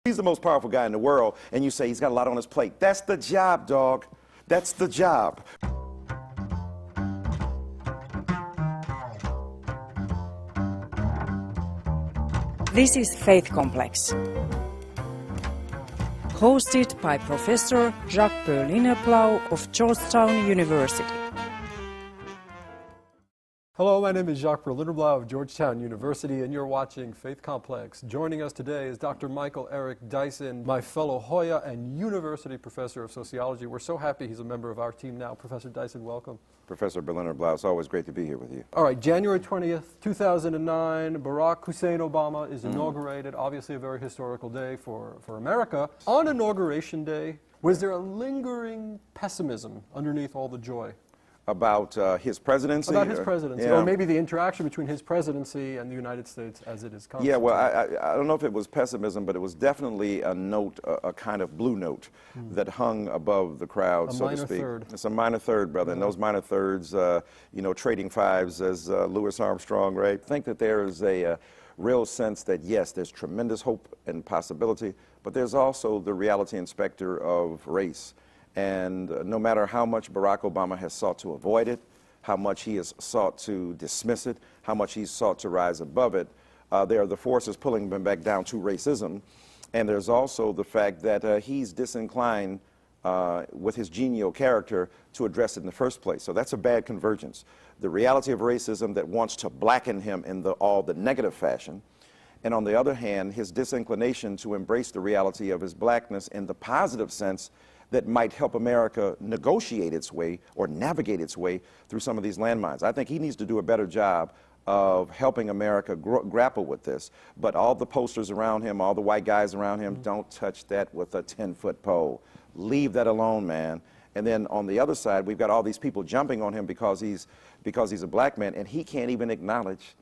He's the most powerful guy in the world, and you say he's got a lot on his plate. That's the job, dog. That's the job. This is Faith Complex, hosted by Professor Jacques Berliner-Blau of Georgetown University. Hello, my name is Jacques Berliner-Blau of Georgetown University, and you're watching Faith Complex. Joining us today is Dr. Michael Eric Dyson, my fellow Hoya and University Professor of Sociology. We're so happy he's a member of our team now. Professor Dyson, welcome. Professor Berliner-Blau, it's always great to be here with you. All right, January 20th, 2009, Barack Hussein Obama is inaugurated, obviously a very historical day for America. On Inauguration Day, was there a lingering pessimism underneath all the joy? About his presidency? About his presidency, yeah. Or maybe the interaction between his presidency and the United States as it is constituted. Yeah, well, I don't know if it was pessimism, but it was definitely a note, a kind of blue note that hung above the crowd, so to speak. Third. It's a minor third, brother, and those minor thirds, you know, trading fives, as Louis Armstrong, right? I think that there is a real sense that, yes, there's tremendous hope and possibility, but there's also the reality and specter of race. And no matter how much Barack Obama has sought to avoid it, how much he has sought to dismiss it, how much he's sought to rise above it, there are the forces pulling him back down to racism. And there's also the fact that he's disinclined with his genial character to address it in the first place. So that's a bad convergence. The reality of racism that wants to blacken him in all the negative fashion, and on the other hand, his disinclination to embrace the reality of his blackness in the positive sense that might help America negotiate its way or navigate its way through some of these landmines. I think he needs to do a better job of helping America grapple with this. But all the posters around him, all the white guys around him, don't touch that with a 10-foot pole. Leave that alone, man. And then on the other side, we've got all these people jumping on him because he's a black man, and he can't even acknowledge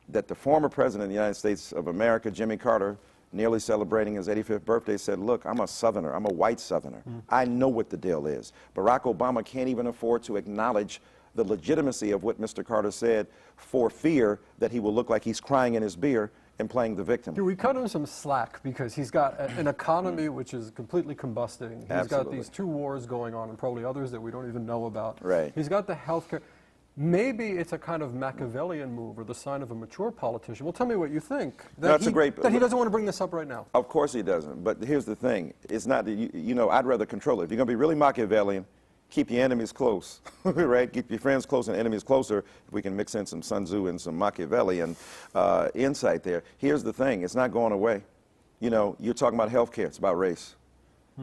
that the former president of the United States of America, Jimmy Carter, nearly celebrating his 85th birthday, said, look, I'm a Southerner, I'm a white Southerner. I know what the deal is. Barack Obama can't even afford to acknowledge the legitimacy of what Mr. Carter said for fear that he will look like he's crying in his beer and playing the victim. We cut him some slack because he's got an economy which is completely combusting. He's got these two wars going on and probably others that we don't even know about. Right. He's got the healthcare. Maybe it's a kind of Machiavellian move or the sign of a mature politician. Well, tell me what you think. That he doesn't want to bring this up right now. Of course he doesn't. But here's the thing. It's not, you know, I'd rather control it. If you're going to be really Machiavellian, keep your enemies close, right? Keep your friends close and enemies closer. If we can mix in some Sun Tzu and some Machiavellian insight there. Here's the thing. It's not going away. You know, you're talking about health care. It's about race.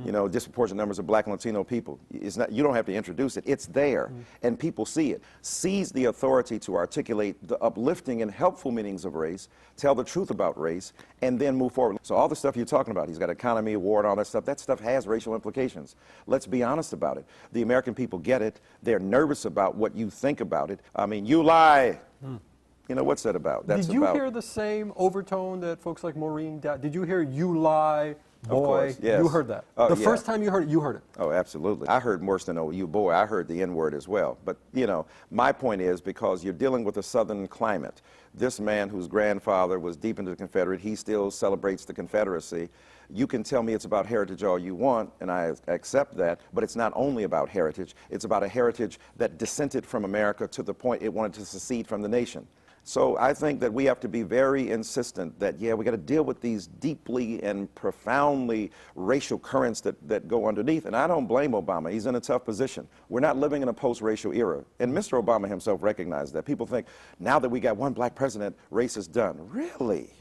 You know, disproportionate numbers of black and Latino people. It's not, you don't have to introduce it. It's there, and people see it. Seize the authority to articulate the uplifting and helpful meanings of race, tell the truth about race, and then move forward. So all the stuff you're talking about, he's got economy, war, and all that stuff has racial implications. Let's be honest about it. The American people get it. They're nervous about what you think about it. I mean, you lie. You know, what's that about? Did you hear the same overtone that folks like Maureen, did you hear you lie? Boy, of course, yes. You heard that. First time you heard it, you heard it. Oh, absolutely. I heard worse than, oh, you boy. I heard the N-word as well. But, you know, my point is because you're dealing with a Southern climate. This man whose grandfather was deep into the Confederate, he still celebrates the Confederacy. You can tell me it's about heritage all you want, and I accept that, but it's not only about heritage. It's about a heritage that dissented from America to the point it wanted to secede from the nation. So I think that we have to be very insistent that, yeah, we got to deal with these deeply and profoundly racial currents that go underneath. And I don't blame Obama. He's in a tough position. We're not living in a post-racial era. And Mr. Obama himself recognized that. People think, now that we got one black president, race is done. Really?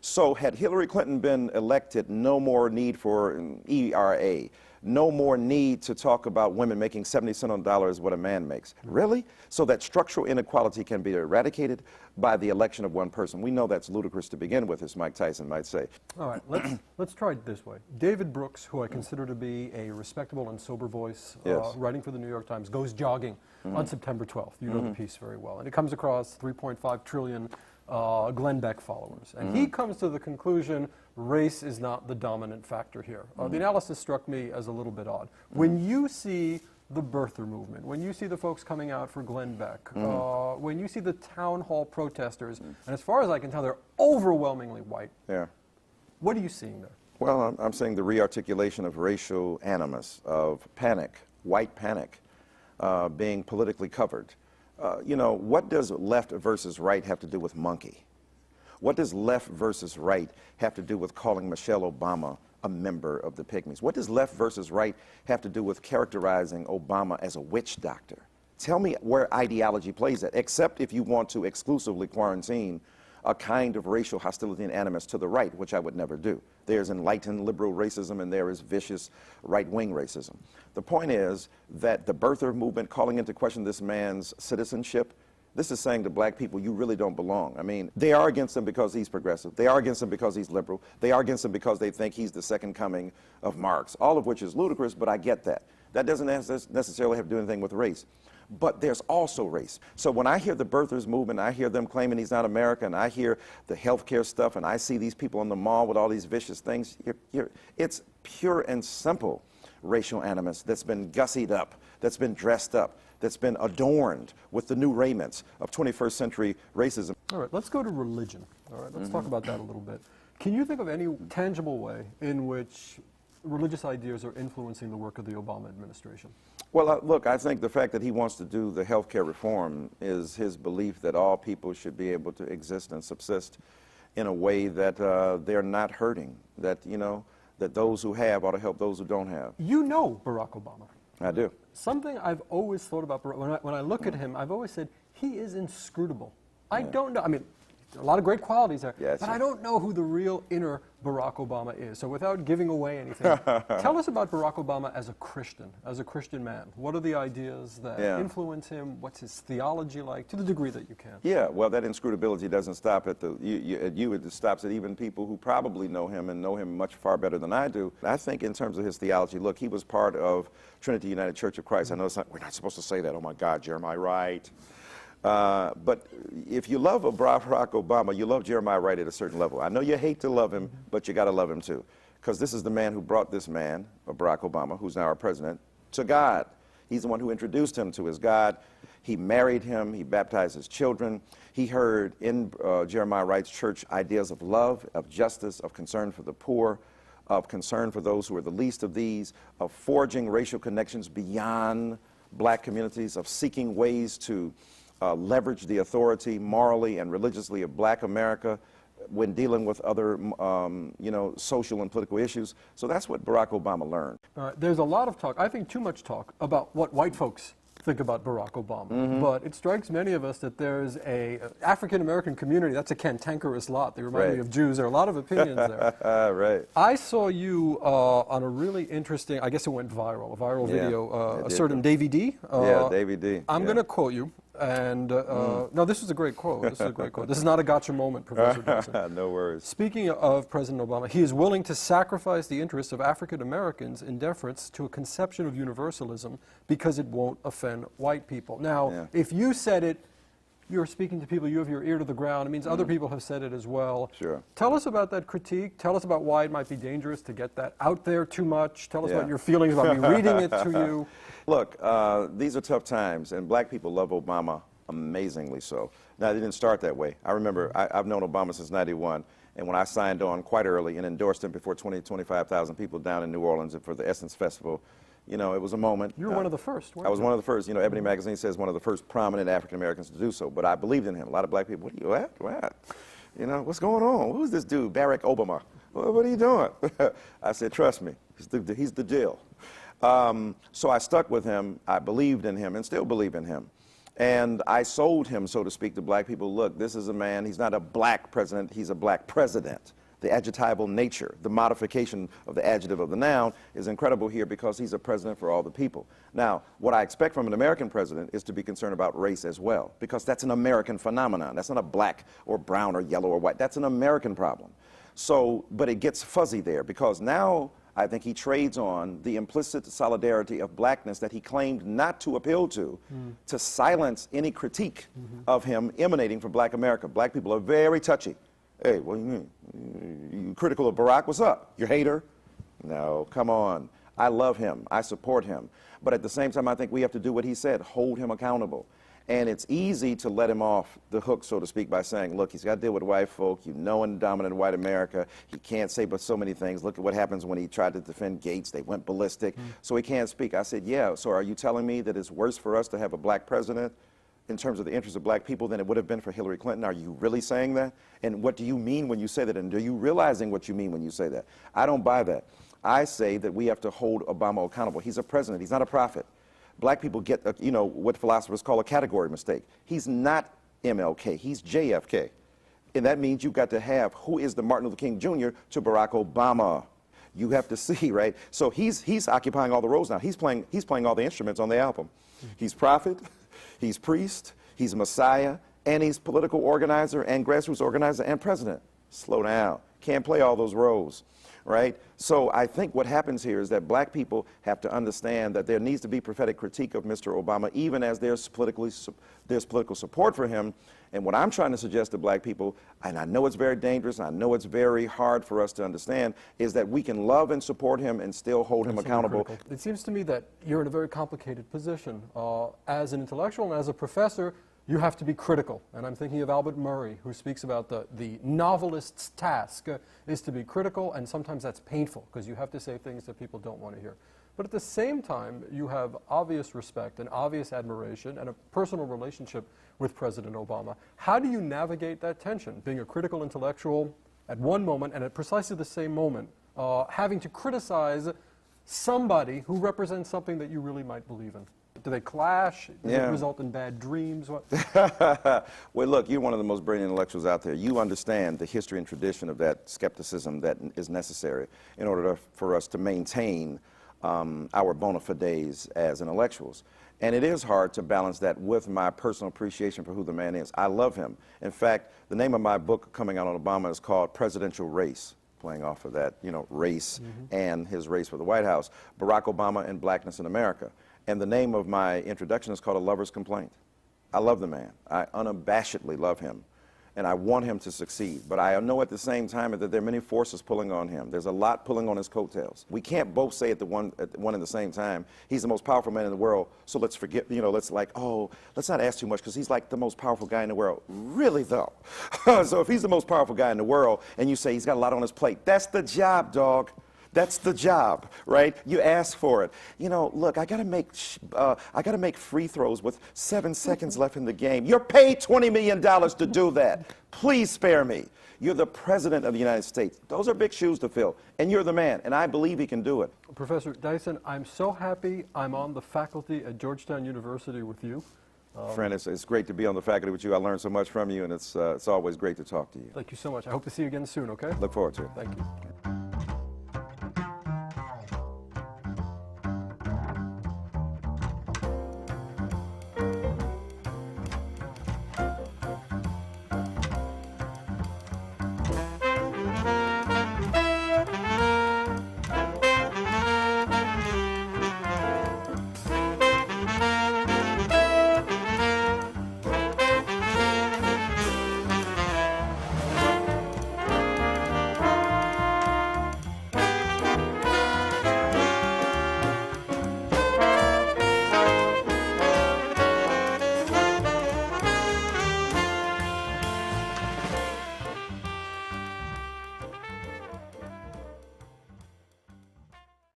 So had Hillary Clinton been elected, no more need for an ERA. No more need to talk about women making 70 cents on the dollar is what a man makes. Really? So that structural inequality can be eradicated by the election of one person. We know that's ludicrous to begin with, as Mike Tyson might say. All right, let's try it this way. David Brooks, who I consider to be a respectable and sober voice, writing for the New York Times, goes jogging on September 12th. You know the piece very well. And it comes across 3.5 trillion Glenn Beck followers. And he comes to the conclusion race is not the dominant factor here. The analysis struck me as a little bit odd. When you see the birther movement, when you see the folks coming out for Glenn Beck, when you see the town hall protesters, and as far as I can tell, they're overwhelmingly white. Yeah. What are you seeing there? Well, I'm saying the rearticulation of racial animus, of panic, white panic, being politically covered. You know, what does left versus right have to do with monkey? What does left versus right have to do with calling Michelle Obama a member of the Pygmies? What does left versus right have to do with characterizing Obama as a witch doctor? Tell me where ideology plays that, except if you want to exclusively quarantine a kind of racial hostility and animus to the right, which I would never do. There's enlightened liberal racism and there is vicious right-wing racism. The point is that the birther movement calling into question this man's citizenship, this is saying to black people, you really don't belong. I mean, they are against him because he's progressive. They are against him because he's liberal. They are against him because they think he's the second coming of Marx, all of which is ludicrous, but I get that. That doesn't necessarily have to do anything with race. But there's also race. So when I hear the birthers movement, I hear them claiming he's not American, I hear the healthcare stuff, and I see these people in the mall with all these vicious things, it's pure and simple racial animus that's been gussied up, that's been dressed up, that's been adorned with the new raiments of 21st century racism. All right, let's go to religion. All right, let's talk about that a little bit. Can you think of any tangible way in which religious ideas are influencing the work of the Obama administration? Well, look, I think the fact that he wants to do the health care reform is his belief that all people should be able to exist and subsist in a way that they're not hurting, that, you know, that those who have ought to help those who don't have. You know Barack Obama. I do. Something I've always thought about Barack, when I look at him, I've always said, he is inscrutable. I don't know, I mean, a lot of great qualities there, but I don't know who the real inner Barack Obama is. So without giving away anything, tell us about Barack Obama as a Christian man. What are the ideas that influence him? What's his theology like, to the degree that you can? Yeah, well, that inscrutability doesn't stop at it stops at even people who probably know him and know him much far better than I do. I think in terms of his theology, look, he was part of Trinity United Church of Christ. I know it's not, we're not supposed to say that. Oh my God, Jeremiah Wright. But if you love Barack Obama, you love Jeremiah Wright at a certain level. I know you hate to love him, but you got to love him too. Because this is the man who brought this man, Barack Obama, who's now our president, to God. He's the one who introduced him to his God. He married him. He baptized his children. He heard in Jeremiah Wright's church ideas of love, of justice, of concern for the poor, of concern for those who are the least of these, of forging racial connections beyond black communities, of seeking ways to leverage the authority morally and religiously of black America when dealing with other, you know, social and political issues. So that's what Barack Obama learned. There's a lot of talk, I think too much talk, about what white folks think about Barack Obama. But it strikes many of us that there's a African-American community, that's a cantankerous lot. They remind me of Jews. There are a lot of opinions there. Right. I saw you on a really interesting, I guess it went viral, a viral video, a certain Davy D. Davy D. I'm going to quote you. And no, this is a great quote. This is a great quote. This is not a gotcha moment, Professor Dyson. No worries. Speaking of President Obama, he is willing to sacrifice the interests of African Americans in deference to a conception of universalism because it won't offend white people. Now, if you said it, you're speaking to people, you have your ear to the ground. It means other people have said it as well. Sure. Tell us about that critique. Tell us about why it might be dangerous to get that out there too much. Tell us about your feelings about me reading it to you. Look, these are tough times, and black people love Obama amazingly so. Now, they didn't start that way. I remember I've known Obama since '91, and when I signed on quite early and endorsed him before 25,000 people down in New Orleans for the Essence Festival, you know, it was a moment. You were one of the first, weren't you? I was one of the first. You know, Ebony Magazine says one of the first prominent African Americans to do so, but I believed in him. A lot of black people, what? You know, what's going on? Who's this dude, Barack Obama? What are you doing? I said, trust me, he's the deal. So I stuck with him. I believed in him and still believe in him. And I sold him, so to speak, to black people. Look, this is a man, he's not a black president, he's a black president. The adjectival nature, the modification of the adjective of the noun is incredible here because he's a president for all the people. Now, what I expect from an American president is to be concerned about race as well, because that's an American phenomenon. That's not a black or brown or yellow or white. That's an American problem. So, but it gets fuzzy there because now I think he trades on the implicit solidarity of blackness that he claimed not to appeal to silence any critique of him emanating from black America. Black people are very touchy. Hey, what do you mean? You critical of Barack? What's up? You hater? No, come on. I love him. I support him. But at the same time, I think we have to do what he said, hold him accountable. And it's easy to let him off the hook, so to speak, by saying, look, he's got to deal with white folk. You know, in dominant white America, he can't say but so many things. Look at what happens when he tried to defend Gates. They went ballistic. So he can't speak. I said, yeah, so are you telling me that it's worse for us to have a black president in terms of the interests of black people than it would have been for Hillary Clinton? Are you really saying that? And what do you mean when you say that? And are you realizing what you mean when you say that? I don't buy that. I say that we have to hold Obama accountable. He's a president. He's not a prophet. Black people get, you know, what philosophers call a category mistake. He's not MLK. He's JFK. And that means you've got to have who is the Martin Luther King Jr. to Barack Obama. You have to see, right? So he's occupying all the roles now. He's playing all the instruments on the album. He's prophet, he's priest, he's Messiah, and he's political organizer and grassroots organizer and president. Slow down. Can't play all those roles. Right? So I think what happens here is that black people have to understand that there needs to be prophetic critique of Mr. Obama, even as there's political support for him. And what I'm trying to suggest to black people, and I know it's very dangerous, and I know it's very hard for us to understand, is that we can love and support him and still hold him accountable. Critical. It seems to me that you're in a very complicated position. As an intellectual and as a professor, you have to be critical. And I'm thinking of Albert Murray, who speaks about the novelist's task is to be critical, and sometimes that's painful because you have to say things that people don't want to hear. But at the same time, you have obvious respect and obvious admiration and a personal relationship with President Obama. How do you navigate that tension, being a critical intellectual at one moment and at precisely the same moment, having to criticize somebody who represents something that you really might believe in? Do they clash? Does it result in bad dreams? What? Well, look, you're one of the most brilliant intellectuals out there. You understand the history and tradition of that skepticism that is necessary in order for us to maintain our bona fides as intellectuals. And it is hard to balance that with my personal appreciation for who the man is. I love him. In fact, the name of my book coming out on Obama is called Presidential Race, playing off of that, you know, race and his race for the White House, Barack Obama and Blackness in America. And the name of my introduction is called A Lover's Complaint. I love the man. I unabashedly love him. And I want him to succeed. But I know at the same time that there are many forces pulling on him. There's a lot pulling on his coattails. We can't both say at one and the same time, he's the most powerful man in the world, so let's forget, you know, let's not ask too much because he's like the most powerful guy in the world. Really, though? So if he's the most powerful guy in the world and you say he's got a lot on his plate, that's the job, dog. That's the job, right? You ask for it. You know, look, I gotta make free throws with 7 seconds left in the game. You're paid $20 million to do that. Please spare me. You're the president of the United States. Those are big shoes to fill, and you're the man, and I believe he can do it. Professor Dyson, I'm so happy I'm on the faculty at Georgetown University with you. Friend, it's great to be on the faculty with you. I learned so much from you, and it's always great to talk to you. Thank you so much. I hope to see you again soon, okay? Look forward to it. Thank you.